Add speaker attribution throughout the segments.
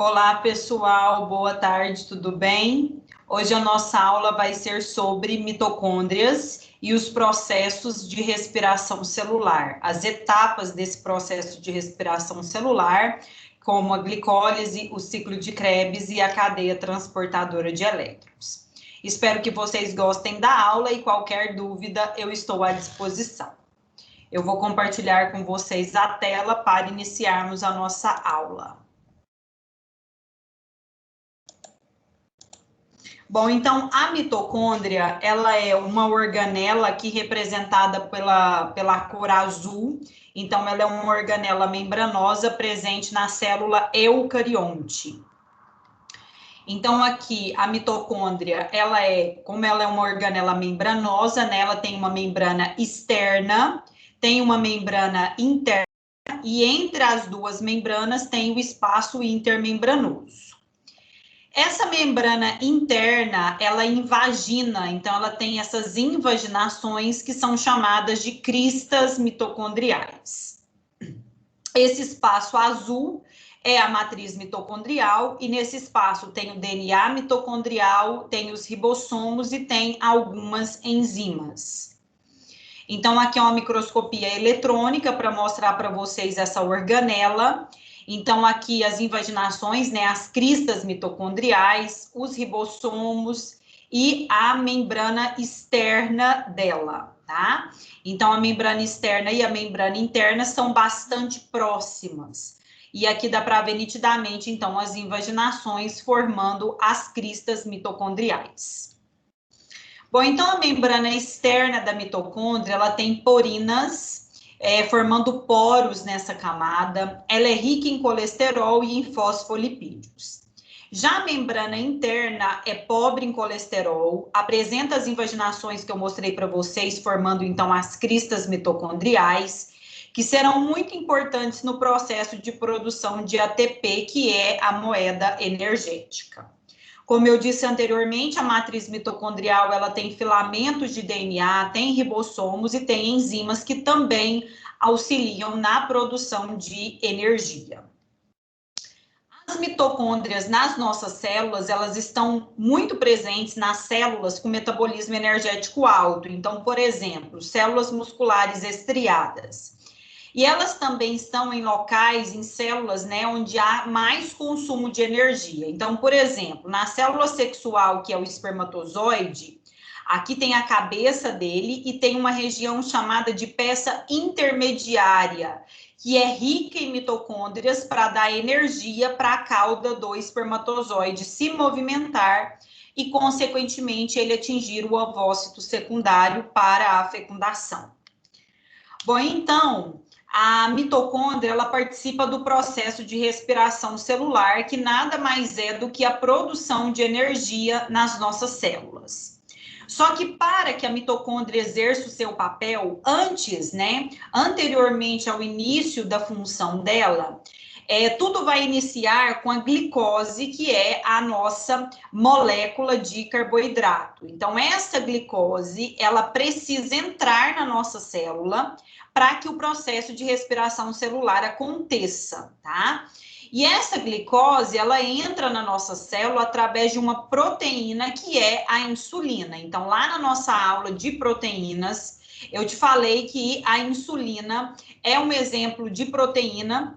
Speaker 1: Olá, pessoal, boa tarde, tudo bem? Hoje a nossa aula vai ser sobre mitocôndrias e os processos de respiração celular, as etapas desse processo de respiração celular, como a glicólise, o ciclo de Krebs e a cadeia transportadora de elétrons. Espero que vocês gostem da aula e qualquer dúvida eu estou à disposição. Eu vou compartilhar com vocês a tela para iniciarmos a nossa aula. Bom, então, a mitocôndria, ela é uma organela aqui representada pela cor azul. Então, ela é uma organela membranosa presente na célula eucarionte. Então, aqui, a mitocôndria, como ela é uma organela membranosa, né, ela tem uma membrana externa, tem uma membrana interna, e entre as duas membranas tem o espaço intermembranoso. Essa membrana interna, ela invagina, então ela tem essas invaginações que são chamadas de cristas mitocondriais. Esse espaço azul é a matriz mitocondrial e nesse espaço tem o DNA mitocondrial, tem os ribossomos e tem algumas enzimas. Então aqui é uma microscopia eletrônica para mostrar para vocês essa organela. Então, aqui as invaginações, né, as cristas mitocondriais, os ribossomos e a membrana externa dela, tá? Então, a membrana externa e a membrana interna são bastante próximas. E aqui dá para ver nitidamente, então, as invaginações formando as cristas mitocondriais. Bom, então, a membrana externa da mitocôndria, ela tem porinas, formando poros nessa camada. Ela é rica em colesterol e em fosfolipídios. Já a membrana interna é pobre em colesterol, apresenta as invaginações que eu mostrei para vocês, formando então as cristas mitocondriais, que serão muito importantes no processo de produção de ATP, que é a moeda energética. Como eu disse anteriormente, a matriz mitocondrial, ela tem filamentos de DNA, tem ribossomos e tem enzimas que também auxiliam na produção de energia. As mitocôndrias nas nossas células, elas estão muito presentes nas células com metabolismo energético alto. Então, por exemplo, células musculares estriadas. E elas também estão em locais, em células, né, onde há mais consumo de energia. Então, por exemplo, na célula sexual, que é o espermatozoide, aqui tem a cabeça dele e tem uma região chamada de peça intermediária, que é rica em mitocôndrias para dar energia para a cauda do espermatozoide se movimentar e, consequentemente, ele atingir o ovócito secundário para a fecundação. Bom, então, a mitocôndria, ela participa do processo de respiração celular, que nada mais é do que a produção de energia nas nossas células. Só que para que a mitocôndria exerça o seu papel anteriormente ao início da função dela, tudo vai iniciar com a glicose, que é a nossa molécula de carboidrato. Então, essa glicose, ela precisa entrar na nossa célula para que o processo de respiração celular aconteça, tá? E essa glicose, ela entra na nossa célula através de uma proteína que é a insulina. Então, lá na nossa aula de proteínas, eu te falei que a insulina é um exemplo de proteína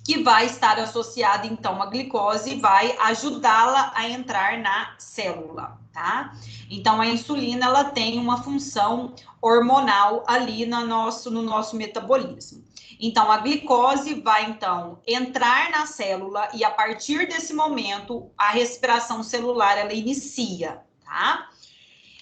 Speaker 1: que vai estar associada, então, à glicose e vai ajudá-la a entrar na célula, tá? Então, a insulina, ela tem uma função hormonal ali no nosso metabolismo. Então, a glicose vai, então, entrar na célula e, a partir desse momento, a respiração celular, ela inicia, tá?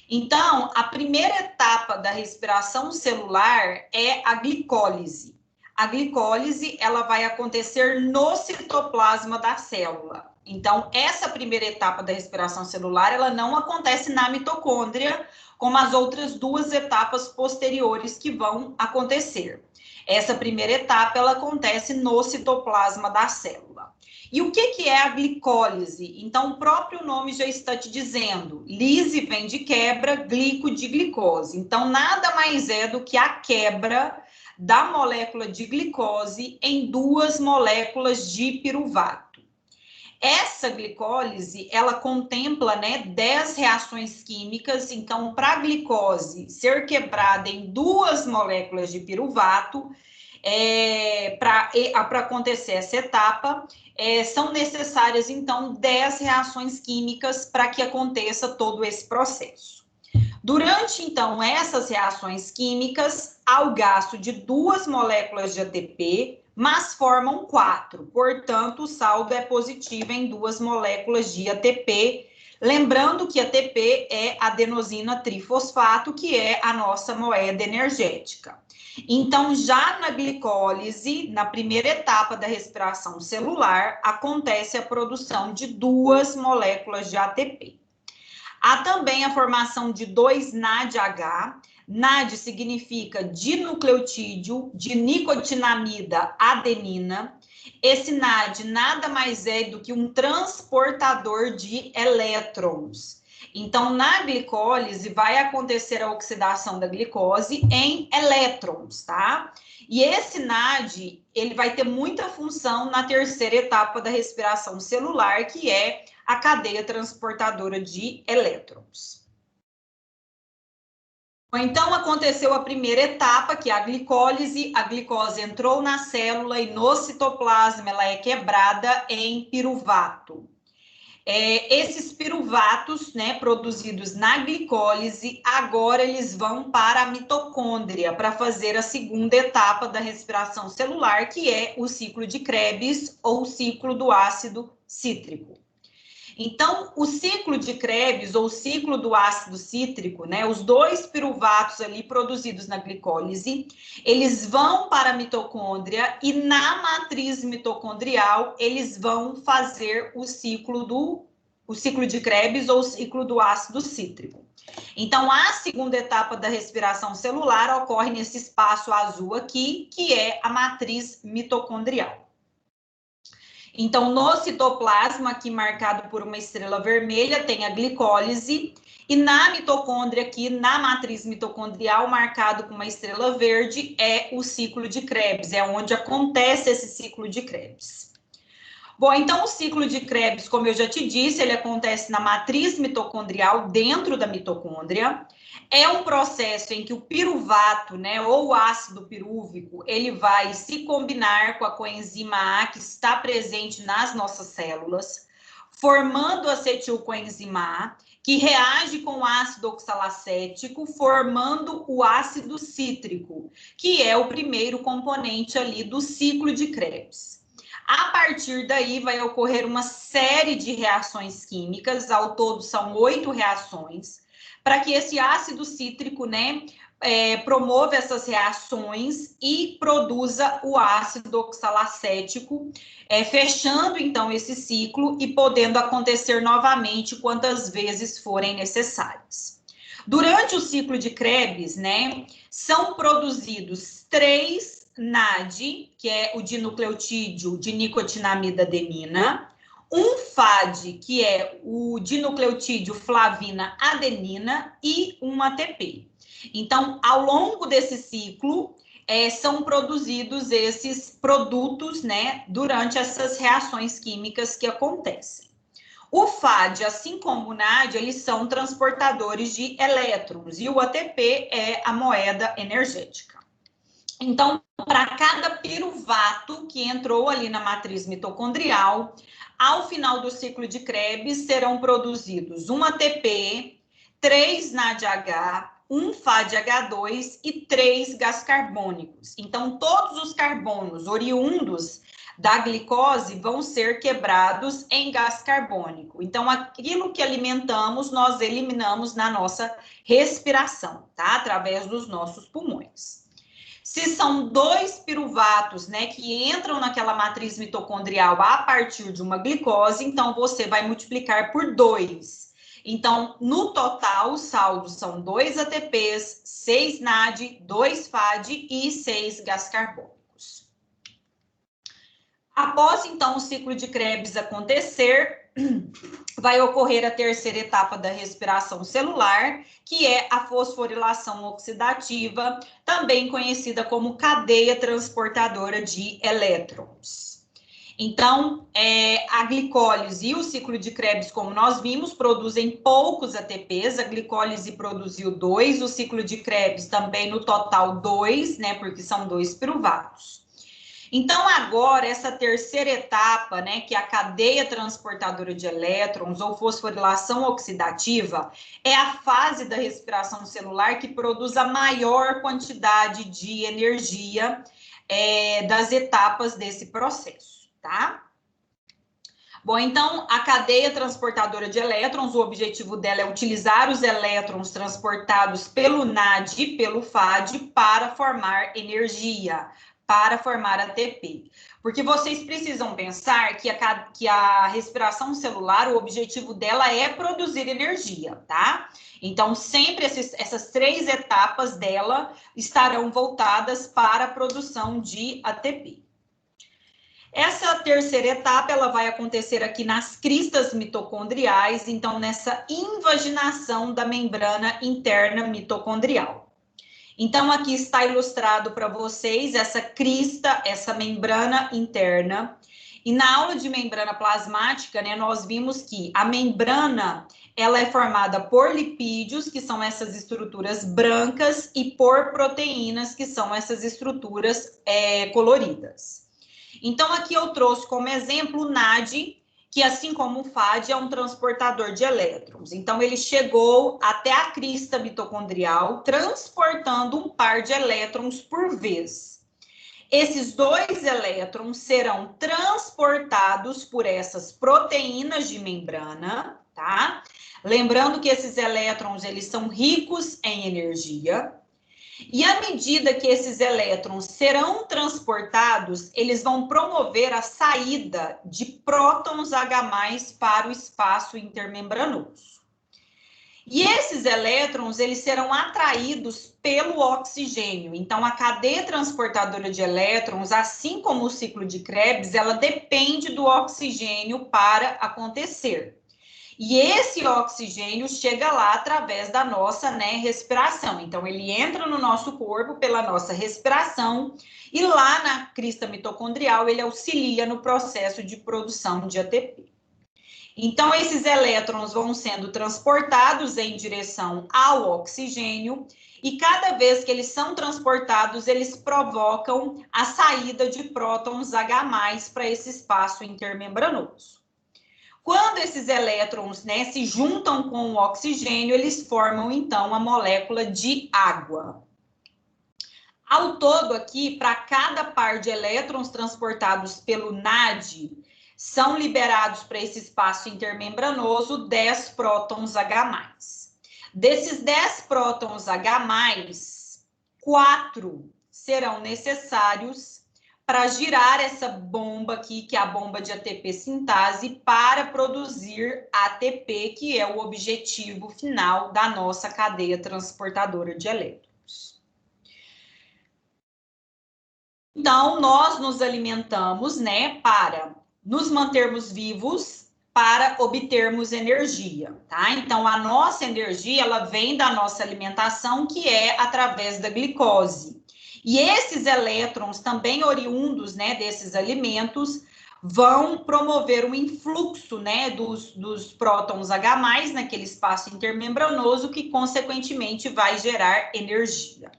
Speaker 1: Então, a primeira etapa da respiração celular é a glicólise. A glicólise, ela vai acontecer no citoplasma da célula. Então, essa primeira etapa da respiração celular, ela não acontece na mitocôndria, como as outras duas etapas posteriores que vão acontecer. Essa primeira etapa, ela acontece no citoplasma da célula. E o que é a glicólise? Então, o próprio nome já está te dizendo. Lise vem de quebra, glico de glicose. Então, nada mais é do que a quebra da molécula de glicose em duas moléculas de piruvato. Essa glicólise, ela contempla, né, 10 reações químicas. Então, para a glicose ser quebrada em 2 moléculas de piruvato, para acontecer essa etapa, são necessárias, então, 10 reações químicas para que aconteça todo esse processo. Durante, então, essas reações químicas, há o gasto de 2 moléculas de ATP, mas formam 4. Portanto, o saldo é positivo em 2 moléculas de ATP. Lembrando que ATP é adenosina trifosfato, que é a nossa moeda energética. Então, já na glicólise, na primeira etapa da respiração celular, acontece a produção de 2 moléculas de ATP. Há também a formação de 2 NADH. NAD significa dinucleotídeo de nicotinamida adenina. Esse NAD nada mais é do que um transportador de elétrons. Então, na glicólise, vai acontecer a oxidação da glicose em elétrons, tá? E esse NAD, ele vai ter muita função na terceira etapa da respiração celular, que é a cadeia transportadora de elétrons. Então, aconteceu a primeira etapa, que é a glicólise. A glicose entrou na célula e no citoplasma ela é quebrada em piruvato. Esses piruvatos, né, produzidos na glicólise, agora eles vão para a mitocôndria para fazer a segunda etapa da respiração celular, que é o ciclo de Krebs ou ciclo do ácido cítrico. Então, o ciclo de Krebs ou ciclo do ácido cítrico, né, os 2 piruvatos ali produzidos na glicólise, eles vão para a mitocôndria e na matriz mitocondrial eles vão fazer o ciclo de Krebs ou o ciclo do ácido cítrico. Então, a segunda etapa da respiração celular ocorre nesse espaço azul aqui, que é a matriz mitocondrial. Então, no citoplasma, aqui marcado por uma estrela vermelha, tem a glicólise, e na mitocôndria, aqui na matriz mitocondrial, marcado com uma estrela verde, é o ciclo de Krebs, é onde acontece esse ciclo de Krebs. Bom, então o ciclo de Krebs, como eu já te disse, ele acontece na matriz mitocondrial, dentro da mitocôndria. É um processo em que o piruvato, né, ou o ácido pirúvico, ele vai se combinar com a coenzima A, que está presente nas nossas células, formando acetilcoenzima A, que reage com o ácido oxalacético, formando o ácido cítrico, que é o primeiro componente ali do ciclo de Krebs. A partir daí vai ocorrer uma série de reações químicas, ao todo são 8 reações, para que esse ácido cítrico, né, promova essas reações e produza o ácido oxalacético, fechando então esse ciclo e podendo acontecer novamente quantas vezes forem necessárias. Durante o ciclo de Krebs, né, são produzidos 3 NAD, que é o dinucleotídeo de nicotinamida adenina, um FAD, que é o dinucleotídeo flavina adenina, e um ATP. Então, ao longo desse ciclo, são produzidos esses produtos, né, durante essas reações químicas que acontecem. O FAD, assim como o NAD, eles são transportadores de elétrons, e o ATP é a moeda energética. Então, para cada piruvato que entrou ali na matriz mitocondrial, ao final do ciclo de Krebs, serão produzidos um ATP, 3 NADH, um FADH2 e 3 gás carbônicos. Então, todos os carbonos oriundos da glicose vão ser quebrados em gás carbônico. Então, aquilo que alimentamos, nós eliminamos na nossa respiração, tá? Através dos nossos pulmões. Se são 2 piruvatos, né, que entram naquela matriz mitocondrial a partir de uma glicose, então você vai multiplicar por 2. Então, no total, o saldo são 2 ATPs, 6 NAD, 2 FAD e 6 gás carbônicos. Após, então, o ciclo de Krebs acontecer, vai ocorrer a terceira etapa da respiração celular, que é a fosforilação oxidativa, também conhecida como cadeia transportadora de elétrons. Então, a glicólise e o ciclo de Krebs, como nós vimos, produzem poucos ATPs. A glicólise produziu 2, o ciclo de Krebs também no total 2, né? Porque são 2 piruvatos. Então, agora, essa terceira etapa, né, que é a cadeia transportadora de elétrons ou fosforilação oxidativa, é a fase da respiração celular que produz a maior quantidade de energia das etapas desse processo, tá? Bom, então, a cadeia transportadora de elétrons, o objetivo dela é utilizar os elétrons transportados pelo NAD e pelo FAD para formar energia, para formar ATP. Porque vocês precisam pensar que a respiração celular, o objetivo dela é produzir energia, tá? Então, sempre essas 3 etapas dela estarão voltadas para a produção de ATP. Essa terceira etapa, ela vai acontecer aqui nas cristas mitocondriais, então nessa invaginação da membrana interna mitocondrial. Então, aqui está ilustrado para vocês essa crista, essa membrana interna. E na aula de membrana plasmática, né, nós vimos que a membrana, ela é formada por lipídios, que são essas estruturas brancas, e por proteínas, que são essas estruturas coloridas. Então, aqui eu trouxe como exemplo o NAD, que assim como o FAD é um transportador de elétrons. Então, ele chegou até a crista mitocondrial, transportando um par de elétrons por vez. Esses 2 elétrons serão transportados por essas proteínas de membrana, tá? Lembrando que esses elétrons, eles são ricos em energia. E à medida que esses elétrons serão transportados, eles vão promover a saída de prótons H+ para o espaço intermembranoso. E esses elétrons, eles serão atraídos pelo oxigênio. Então, a cadeia transportadora de elétrons, assim como o ciclo de Krebs, ela depende do oxigênio para acontecer. E esse oxigênio chega lá através da nossa, né, respiração. Então, ele entra no nosso corpo pela nossa respiração e lá na crista mitocondrial ele auxilia no processo de produção de ATP. Então, esses elétrons vão sendo transportados em direção ao oxigênio e cada vez que eles são transportados, eles provocam a saída de prótons H+ para esse espaço intermembranoso. Quando esses elétrons, né, se juntam com o oxigênio, eles formam, então, a molécula de água. Ao todo, aqui, para cada par de elétrons transportados pelo NAD, são liberados para esse espaço intermembranoso 10 prótons H+. Desses 10 prótons H+, 4 serão necessários para girar essa bomba aqui, que é a bomba de ATP sintase, para produzir ATP, que é o objetivo final da nossa cadeia transportadora de elétrons. Então, nós nos alimentamos, né, para nos mantermos vivos, para obtermos energia, tá? Então, a nossa energia, ela vem da nossa alimentação, que é através da glicose. E esses elétrons, também oriundos, né, desses alimentos, vão promover um influxo, né, dos prótons H+ naquele espaço intermembranoso, que, consequentemente, vai gerar energia.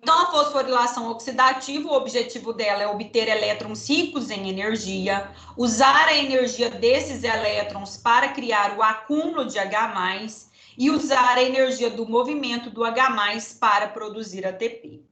Speaker 1: Então, a fosforilação oxidativa, o objetivo dela é obter elétrons ricos em energia, usar a energia desses elétrons para criar o acúmulo de H+, e usar a energia do movimento do H+ para produzir ATP.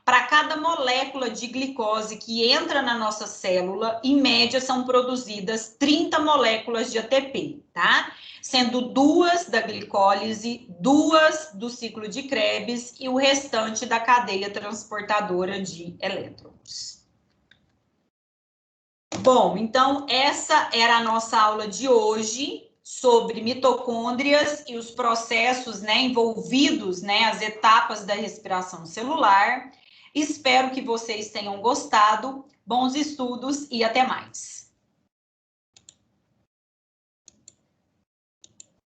Speaker 1: Para cada molécula de glicose que entra na nossa célula, em média são produzidas 30 moléculas de ATP, tá? Sendo 2 da glicólise, 2 do ciclo de Krebs e o restante da cadeia transportadora de elétrons. Bom, então essa era a nossa aula de hoje sobre mitocôndrias e os processos, né, envolvidos, né, as etapas da respiração celular. Espero que vocês tenham gostado. Bons estudos e até mais.